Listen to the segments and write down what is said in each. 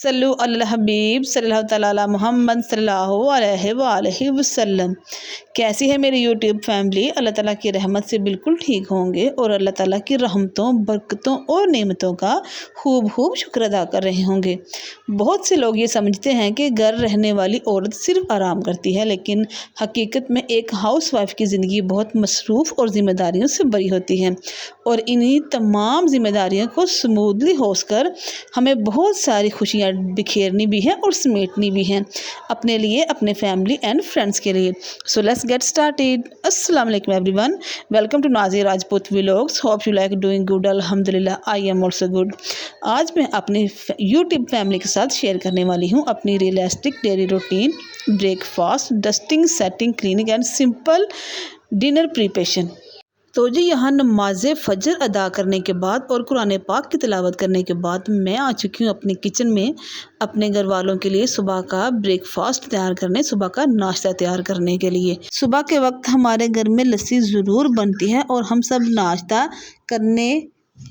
सल्लु अल हबीब सल्लल्लाहु तआला अला मोहम्मद सल्लल्लाहु अलैहि वआलैहि वसल्लम। कैसी है मेरी यूट्यूब फैमिली? अल्लाह ताला की रहमत से बिल्कुल ठीक होंगे और अल्लाह ताला की रहमतों, बरकतों और नेमतों का खूब खूब शुक्र अदा कर रहे होंगे। बहुत से लोग ये समझते हैं कि घर रहने वाली औरत सिर्फ आराम करती है, लेकिन हकीकत में एक हाउस वाइफ की ज़िंदगी बहुत मसरूफ़ और ज़िम्मेदारियों से भरी होती है और इन्हीं तमाम ज़िम्मेदारियों को स्मूथली होकर हमें बहुत सारी खुशियाँ बिखेरनी भी हैं और समेटनी भी हैं, अपने लिए, अपने फैमिली एंड फ्रेंड्स के लिए। So let's get started. अस्सलाम वालेकुम everyone, welcome to Nazia Rajput vlogs. Hope you like doing good. अल्हम्दुलिल्लाह आई एम ऑल्सो गुड। आज मैं अपनी यूट्यूब फैमिली के साथ शेयर करने वाली हूँ अपनी realistic daily routine, breakfast, dusting, setting, cleaning and simple dinner preparation. तो जी यहाँ नमाज फ़जर अदा करने के बाद और कुरान पाक की तिलावत करने के बाद मैं आ चुकी हूँ अपने किचन में अपने घर वालों के लिए सुबह का ब्रेकफास्ट तैयार करने, सुबह का नाश्ता तैयार करने के लिए। सुबह के वक्त हमारे घर में लस्सी ज़रूर बनती है और हम सब नाश्ता करने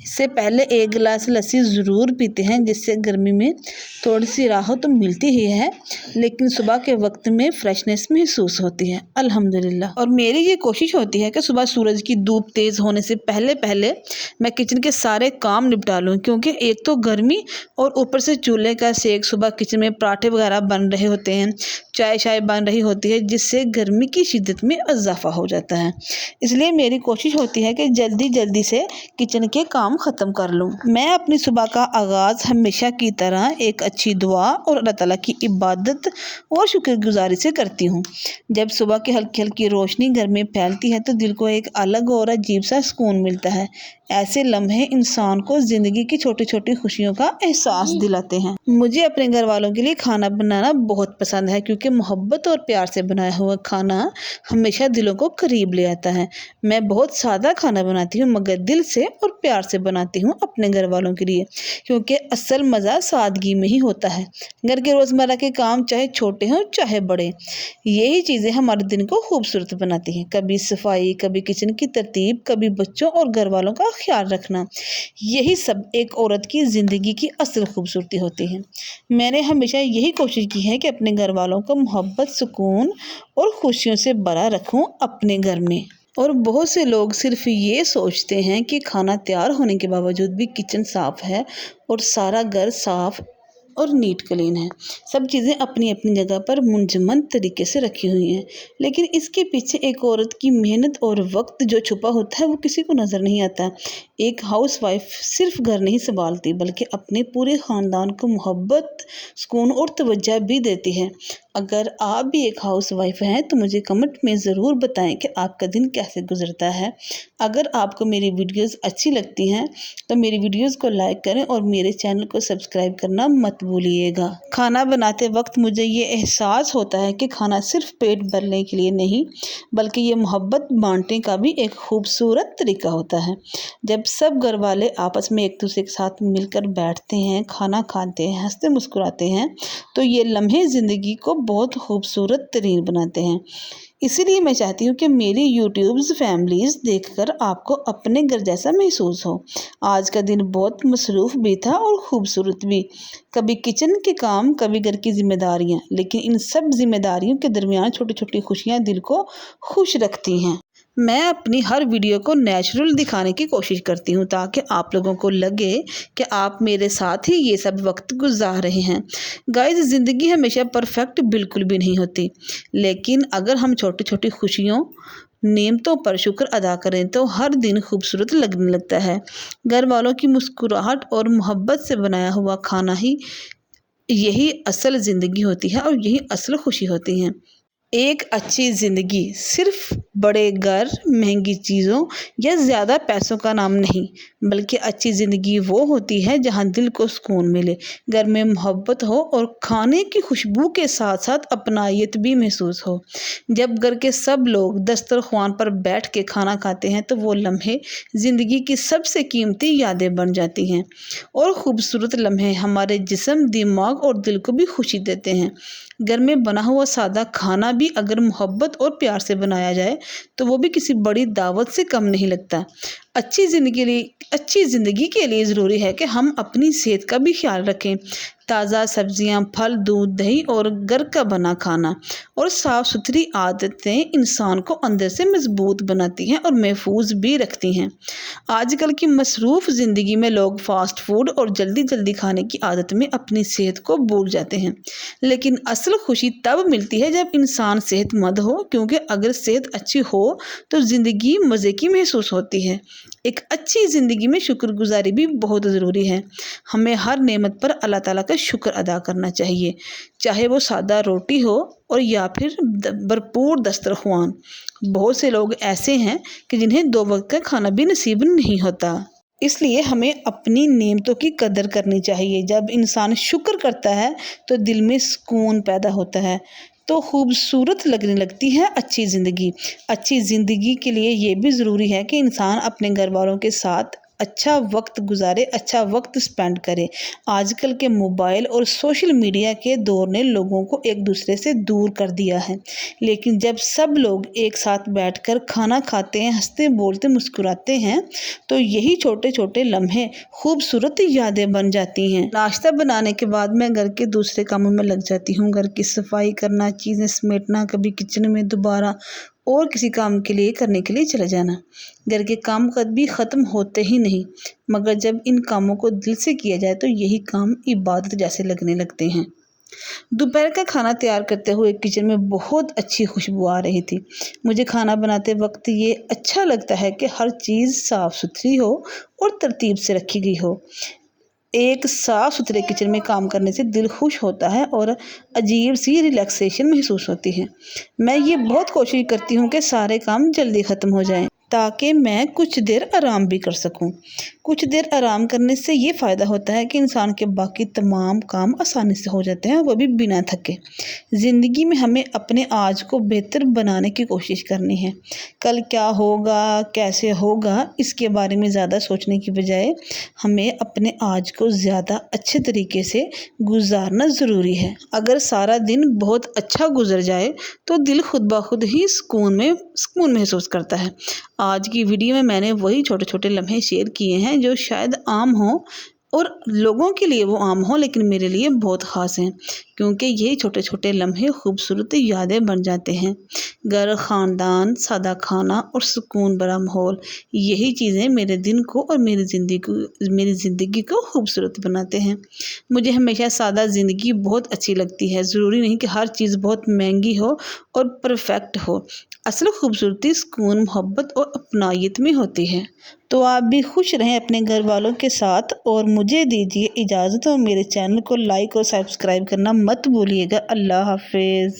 से पहले एक गिलास लस्सी ज़रूर पीते हैं, जिससे गर्मी में थोड़ी सी राहत तो मिलती ही है, लेकिन सुबह के वक्त में फ्रेशनेस महसूस होती है अल्हम्दुलिल्लाह। और मेरी ये कोशिश होती है कि सुबह सूरज की धूप तेज़ होने से पहले पहले मैं किचन के सारे काम निपटा लूँ, क्योंकि एक तो गर्मी और ऊपर से चूल्हे का सेक, सुबह किचन में पराठे वगैरह बन रहे होते हैं, चाय बन रही होती है, जिससे गर्मी की शिद्दत में इजाफा हो जाता है। इसलिए मेरी कोशिश होती है कि जल्दी जल्दी से किचन के काम ख़त्म कर लूँ। मैं अपनी सुबह का आगाज़ हमेशा की तरह एक अच्छी दुआ और अल्लाह ताला की इबादत और शुक्रगुजारी से करती हूँ। जब सुबह की हल्की हल्की रोशनी घर में फैलती है तो दिल को एक अलग और अजीब सा सुकून मिलता है। ऐसे लम्हे इंसान को ज़िंदगी की छोटी छोटी खुशियों का एहसास दिलाते हैं। मुझे अपने घर वालों के लिए खाना बनाना बहुत पसंद है, क्योंकि मोहब्बत और प्यार से बनाया हुआ खाना हमेशा दिलों को करीब ले आता है। मैं बहुत सादा खाना बनाती हूँ, मगर दिल से और प्यार से बनाती हूँ अपने घर वालों के लिए, क्योंकि असल मज़ा सादगी में ही होता है। घर के रोज़मर्रा के काम चाहे छोटे हों चाहे बड़े, यही चीज़ें हमारे दिन को खूबसूरत बनाती हैं। कभी सफाई, कभी किचन की तरतीब, कभी बच्चों और घर वालों का ख्याल रखना, यही सब एक औरत की ज़िंदगी की असल खूबसूरती होती है। मैंने हमेशा यही कोशिश की है कि अपने घर वालों को मोहब्बत, सुकून और खुशियों से भरा रखूं अपने घर में। और बहुत से लोग सिर्फ ये सोचते हैं कि खाना तैयार होने के बावजूद भी किचन साफ़ है और सारा घर साफ़ और नीट क्लीन है, सब चीज़ें अपनी अपनी जगह पर मुंजमद तरीके से रखी हुई हैं, लेकिन इसके पीछे एक औरत की मेहनत और वक्त जो छुपा होता है वो किसी को नज़र नहीं आता। एक हाउस वाइफ सिर्फ घर नहीं संभालती, बल्कि अपने पूरे ख़ानदान को मोहब्बत, सुकून और तवज्जो भी देती है। अगर आप भी एक हाउस वाइफ हैं तो मुझे कमेंट में ज़रूर बताएं कि आपका दिन कैसे गुजरता है। अगर आपको मेरी वीडियोस अच्छी लगती हैं तो मेरी वीडियोस को लाइक करें और मेरे चैनल को सब्सक्राइब करना मत भूलिएगा। खाना बनाते वक्त मुझे ये एहसास होता है कि खाना सिर्फ पेट भरने के लिए नहीं, बल्कि ये मोहब्बत बांटने का भी एक खूबसूरत तरीका होता है। जब सब घर वाले आपस में एक दूसरे के साथ मिलकर बैठते हैं, खाना खाते हैं, हंसते मुस्कुराते हैं, तो ये लम्हे ज़िंदगी को बहुत खूबसूरत तरीन बनाते हैं। इसीलिए मैं चाहती हूँ कि मेरी यूट्यूब्स फैमिलीज़ देखकर आपको अपने घर जैसा महसूस हो। आज का दिन बहुत मसरूफ़ भी था और ख़ूबसूरत भी, कभी किचन के काम, कभी घर की जिम्मेदारियाँ, लेकिन इन सब जिम्मेदारियों के दरमियान छोटी छोटी खुशियाँ दिल को खुश रखती हैं। मैं अपनी हर वीडियो को नेचुरल दिखाने की कोशिश करती हूँ, ताकि आप लोगों को लगे कि आप मेरे साथ ही ये सब वक्त गुजार रहे हैं। गाइस, ज़िंदगी हमेशा परफेक्ट बिल्कुल भी नहीं होती, लेकिन अगर हम छोटी छोटी खुशियों, नेमतों पर शुक्र अदा करें तो हर दिन खूबसूरत लगने लगता है। घर वालों की मुस्कुराहट और मोहब्बत से बनाया हुआ खाना ही यही असल ज़िंदगी होती है और यही असल खुशी होती है। एक अच्छी ज़िंदगी सिर्फ बड़े घर, महंगी चीज़ों या ज़्यादा पैसों का नाम नहीं, बल्कि अच्छी ज़िंदगी वो होती है जहाँ दिल को सुकून मिले, घर में मोहब्बत हो और खाने की खुशबू के साथ साथ अपनायत भी महसूस हो। जब घर के सब लोग दस्तरख्वान पर बैठ के खाना खाते हैं तो वो लम्हे ज़िंदगी की सबसे कीमती यादें बन जाती हैं, और ख़ूबसूरत लम्हे हमारे जिस्म, दिमाग और दिल को भी खुशी देते हैं। घर में बना हुआ सादा खाना भी अगर मोहब्बत और प्यार से बनाया जाए तो वो भी किसी बड़ी दावत से कम नहीं लगता। अच्छी ज़िंदगी के लिए ज़रूरी है कि हम अपनी सेहत का भी ख्याल रखें। ताज़ा सब्जियां, फल, दूध, दही और घर का बना खाना और साफ़ सुथरी आदतें इंसान को अंदर से मजबूत बनाती हैं और महफूज भी रखती हैं। आजकल की मसरूफ़ ज़िंदगी में लोग फास्ट फूड और जल्दी जल्दी खाने की आदत में अपनी सेहत को भूल जाते हैं, लेकिन असल खुशी तब मिलती है जब इंसान सेहतमंद हो, क्योंकि अगर सेहत अच्छी हो तो ज़िंदगी मज़े की महसूस होती है। एक अच्छी ज़िंदगी में शुक्रगुजारी भी बहुत ज़रूरी है। हमें हर नेमत पर अल्लाह ताला का शुक्र अदा करना चाहिए, चाहे वो सादा रोटी हो और या फिर भरपूर दस्तरख्वान। बहुत से लोग ऐसे हैं कि जिन्हें 2 वक्त का खाना भी नसीब नहीं होता। इसलिए हमें अपनी नेमतों की कदर करनी चाहिए। जब इंसान शुक्र करता है तो दिल में सुकून पैदा होता है, तो खूबसूरत लगने लगती है अच्छी ज़िंदगी। अच्छी ज़िंदगी के लिए ये भी ज़रूरी है कि इंसान अपने घर वालों के साथ अच्छा वक्त गुजारे, अच्छा वक्त स्पेंड करे। आजकल के मोबाइल और सोशल मीडिया के दौर ने लोगों को एक दूसरे से दूर कर दिया है, लेकिन जब सब लोग एक साथ बैठकर खाना खाते हैं, हंसते बोलते मुस्कुराते हैं, तो यही छोटे छोटे लम्हे खूबसूरत यादें बन जाती हैं। नाश्ता बनाने के बाद मैं घर के दूसरे कामों में लग जाती हूँ। घर की सफाई करना, चीज़ें समेटना, कभी किचन में दोबारा और किसी काम के लिए करने के लिए चले जाना। घर के काम कभी ख़त्म होते ही नहीं, मगर जब इन कामों को दिल से किया जाए तो यही काम इबादत जैसे लगने लगते हैं। दोपहर का खाना तैयार करते हुए किचन में बहुत अच्छी खुशबू आ रही थी। मुझे खाना बनाते वक्त ये अच्छा लगता है कि हर चीज़ साफ़ सुथरी हो और तरतीब से रखी गई हो। एक साफ़ सुथरे किचन में काम करने से दिल खुश होता है और अजीब सी रिलैक्सेशन महसूस होती है। मैं ये बहुत कोशिश करती हूँ कि सारे काम जल्दी ख़त्म हो जाएं, ताकि मैं कुछ देर आराम भी कर सकूं। कुछ देर आराम करने से ये फ़ायदा होता है कि इंसान के बाकी तमाम काम आसानी से हो जाते हैं, वो भी बिना थके। ज़िंदगी में हमें अपने आज को बेहतर बनाने की कोशिश करनी है। कल क्या होगा, कैसे होगा, इसके बारे में ज़्यादा सोचने की बजाय हमें अपने आज को ज़्यादा अच्छे तरीके से गुजारना ज़रूरी है। अगर सारा दिन बहुत अच्छा गुजर जाए तो दिल खुद ब खुद ही सुकून महसूस करता है। आज की वीडियो में मैंने वही छोटे छोटे लम्हे शेयर किए हैं जो शायद आम हों और लोगों के लिए वो आम हो, लेकिन मेरे लिए बहुत ख़ास हैं, क्योंकि यही छोटे छोटे लम्हे खूबसूरत यादें बन जाते हैं। घर, ख़ानदान, सादा खाना और सुकून भरा माहौल, यही चीज़ें मेरे दिन को और मेरी ज़िंदगी को खूबसूरत बनाते हैं। मुझे हमेशा सादा ज़िंदगी बहुत अच्छी लगती है। ज़रूरी नहीं कि हर चीज़ बहुत महंगी हो और परफेक्ट हो। असल खूबसूरती सुकून, मोहब्बत और अपनायत में होती है। तो आप भी खुश रहें अपने घर वालों के साथ, और मुझे दीजिए इजाज़त और मेरे चैनल को लाइक और सब्सक्राइब करना मत भूलिएगा। अल्लाह हाफिज़।